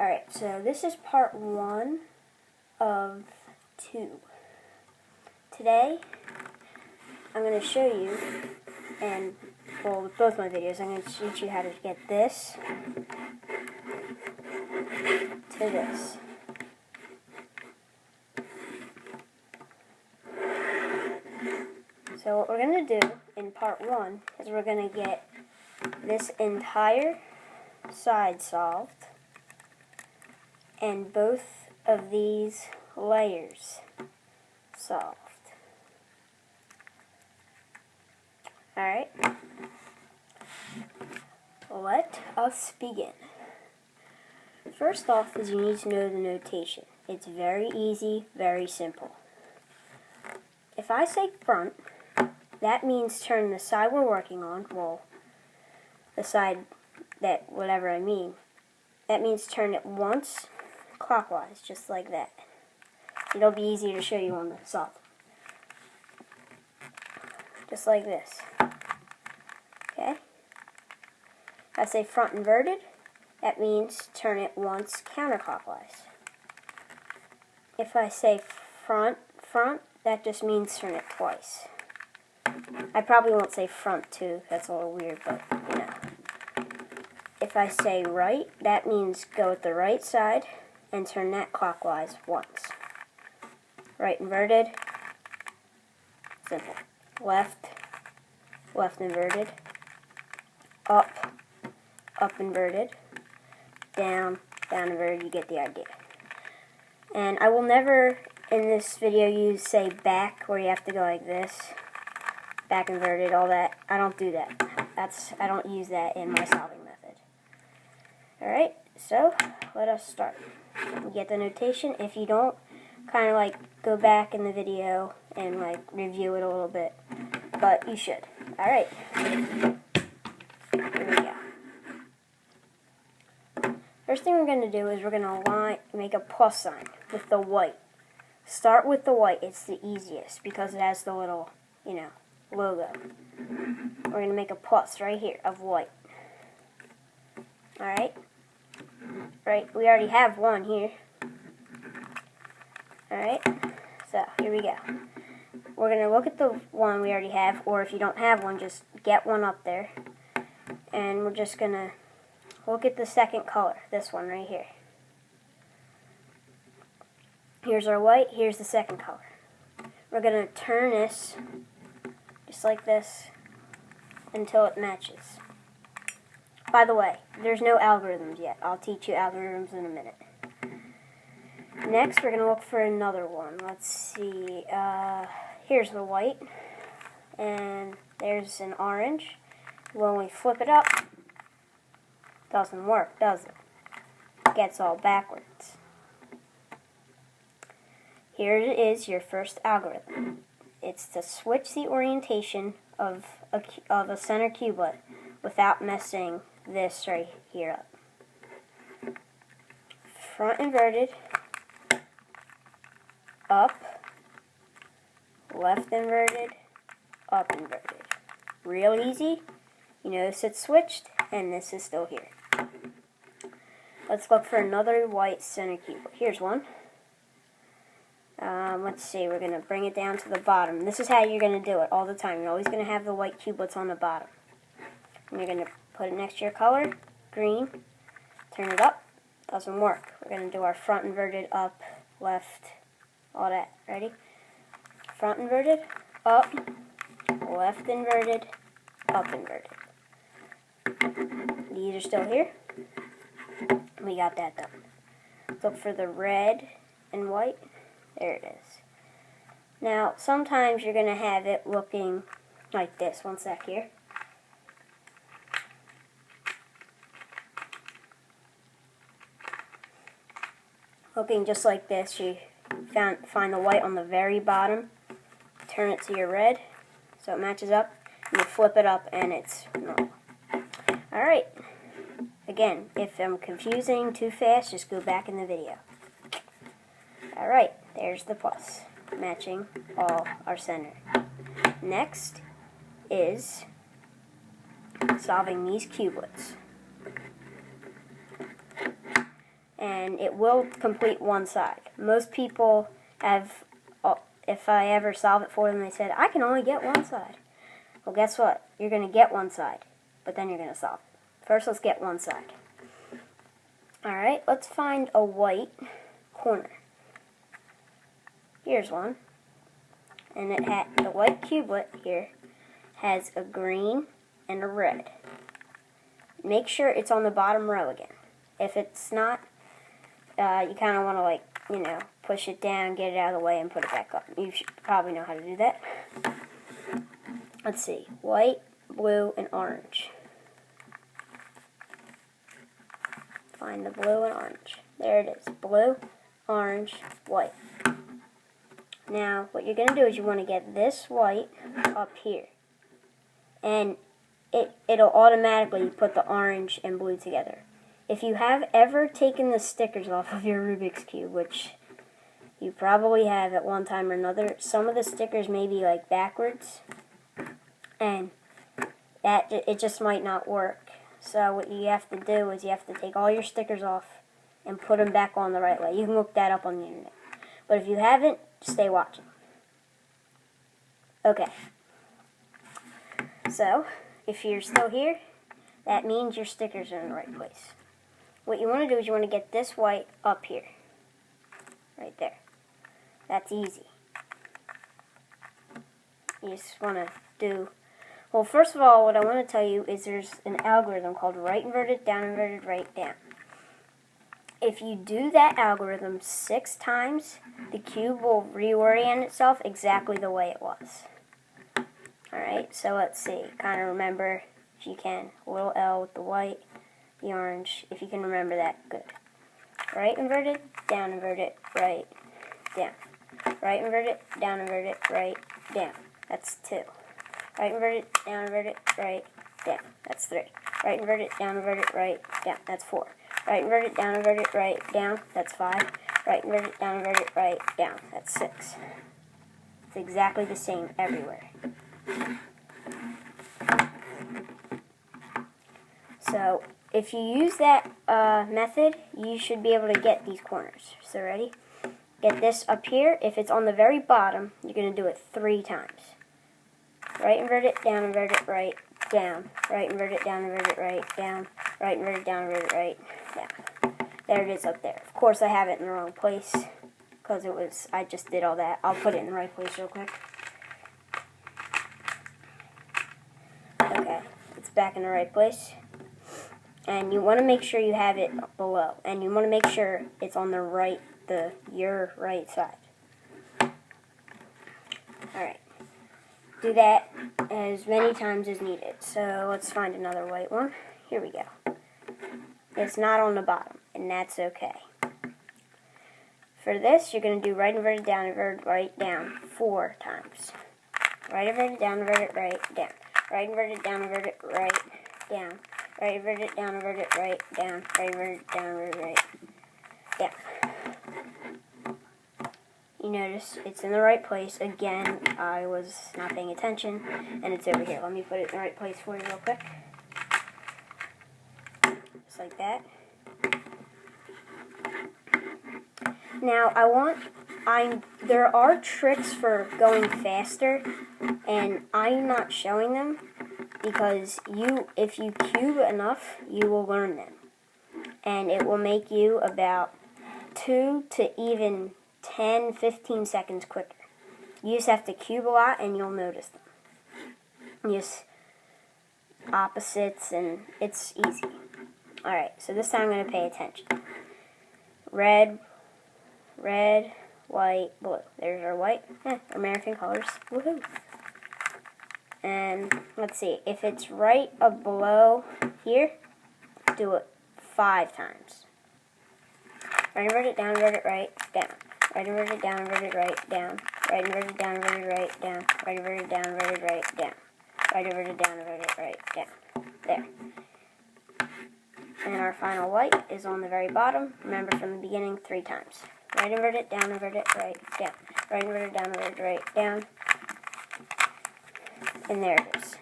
Alright, so this is part 1 of 2. Today, I'm going to show you, and well, with both my videos, I'm going to teach you how to get this to this. So what we're going to do in part 1 is we're going to get this entire side solved and both of these layers solved. Alright, let us begin. First off is you need to know the notation. It's very easy, very simple. If I say front, that means turn the side we're working on, well, the side that whatever I mean, that means turn it once clockwise, just like that. It'll be easier to show you on the solve. Just like this. Okay? If I say front inverted, that means turn it once counterclockwise. If I say front, that just means turn it twice. I probably won't say front too, that's a little weird, but you know. If I say right, that means go with the right side and turn that clockwise once. Right inverted, simple. Left inverted, up inverted, down inverted, you get the idea. And I will never in this video say back where you have to go like this, back inverted, all that. I don't do that. I don't use that in my solving method. Alright, so let us start. You get the notation. If you don't, kind of like go back in the video and like review it a little bit, but you should. Alright, here we go. First thing we're going to do is we're going to make a plus sign with the white. Start with the white, it's the easiest because it has the little, you know, logo. We're going to make a plus right here of white. Alright? Right, we already have one here. Alright, so here we go. We're going to look at the one we already have, or if you don't have one, just get one up there. And we're just going to look at the second color, this one right here. Here's our white, here's the second color. We're going to turn this just like this until it matches. By the way, there's no algorithms yet. I'll teach you algorithms in a minute. Next, we're going to look for another one. Let's see. Here's the white, and there's an orange. When we flip it up, doesn't work, does it? It gets all backwards. Here it is, your first algorithm. It's to switch the orientation of a center cubelet without messing this right here up. Front inverted, up, left inverted, up inverted. Real easy. You notice it's switched, and this is still here. Let's look for another white center cubelet. Here's one. Let's see, we're going to bring it down to the bottom. This is how you're going to do it all the time. You're always going to have the white cubelets on the bottom. And you're going to put it next to your color, green, turn it up, doesn't work. We're going to do our front inverted, up, left, all that. Ready? Front inverted, up, left inverted, up inverted. These are still here. We got that done. Look for the red and white. There it is. Now, sometimes you're going to have it looking like this. One sec here. Looking just like this. You find the white on the very bottom. Turn it to your red so it matches up. And you flip it up and it's normal. Alright. Again, if I'm confusing too fast, just go back in the video. Alright, there's the plus, matching all our center. Next is solving these cubelets. and it will complete one side. Most people have, if I ever solve it for them, they said, I can only get one side. Well, guess what? You're going to get one side, but then you're going to solve it. First, let's get one side. Alright, let's find a white corner. Here's one. And it had the white cublet here has a green and a red. Make sure it's on the bottom row again. If it's not, you kind of want to, like, you know, push it down, get it out of the way, and put it back up. You should probably know how to do that. Let's see. White, blue, and orange. Find the blue and orange. There it is. Blue, orange, white. Now, what you're going to do is you want to get this white up here. And it'll automatically put the orange and blue together. If you have ever taken the stickers off of your Rubik's Cube, which you probably have at one time or another, some of the stickers may be like backwards, and it just might not work. So what you have to do is you have to take all your stickers off and put them back on the right way. You can look that up on the internet. But if you haven't, stay watching. Okay. So, if you're still here, that means your stickers are in the right place. What you want to do is you want to get this white up here. Right there. That's easy. You just want to do... Well, first of all, what I want to tell you is there's an algorithm called right inverted, down inverted, right down. If you do that algorithm 6 times, the cube will reorient itself exactly the way it was. Alright, so let's see. Kind of remember, if you can, little L with the white, the orange, if you can remember that, good. Right inverted, down inverted, right, down. Right inverted, down inverted, right, down. That's 2. Right inverted, down inverted, right, down. That's 3. Right inverted, down inverted, right, down. That's 4. Right inverted, down inverted, right, down. That's 5. Right inverted, down inverted, right, down. That's 6. It's exactly the same everywhere. So, if you use that method, you should be able to get these corners. So, ready? Get this up here. If it's on the very bottom, you're going to do it 3 times. Right inverted, down inverted, right, down. Right inverted, down inverted, right, down. Right inverted, down inverted, right, down. There it is up there. Of course, I have it in the wrong place because I just did all that. I'll put it in the right place real quick. Okay, it's back in the right place. And you want to make sure you have it below. And you want to make sure it's on the right, your right side. Alright. Do that as many times as needed. So let's find another white one. Here we go. It's not on the bottom, and that's okay. For this, you're going to do right inverted, down inverted, right, down 4 times. Right inverted, down inverted, right, down. Right inverted, down inverted, right, down. Right inverted, down inverted, right, down. Right inverted, down inverted, right, down. You notice it's in the right place. Again, I was not paying attention, and it's over here. Let me put it in the right place for you real quick. Just like that. Now, there are tricks for going faster, and I'm not showing them because if you cube enough, you will learn them. And it will make you about 2 to even 10, 15 seconds quicker. You just have to cube a lot and you'll notice them. Just opposites, and it's easy. Alright, so this time I'm going to pay attention. Red, white, blue. There's our white. American colors. Woohoo! And let's see, if it's right below here, do it 5 times. Right inverted, down inverted, right, down. Right inverted, down inverted, right, down. Right inverted, down inverted, right, down. Right inverted, down inverted, right, down. Right inverted, down inverted, right, down. There. And our final white is on the very bottom. Remember from the beginning, 3 times. Right inverted, down inverted, right, down. Right inverted, down inverted, right, down. And there it is.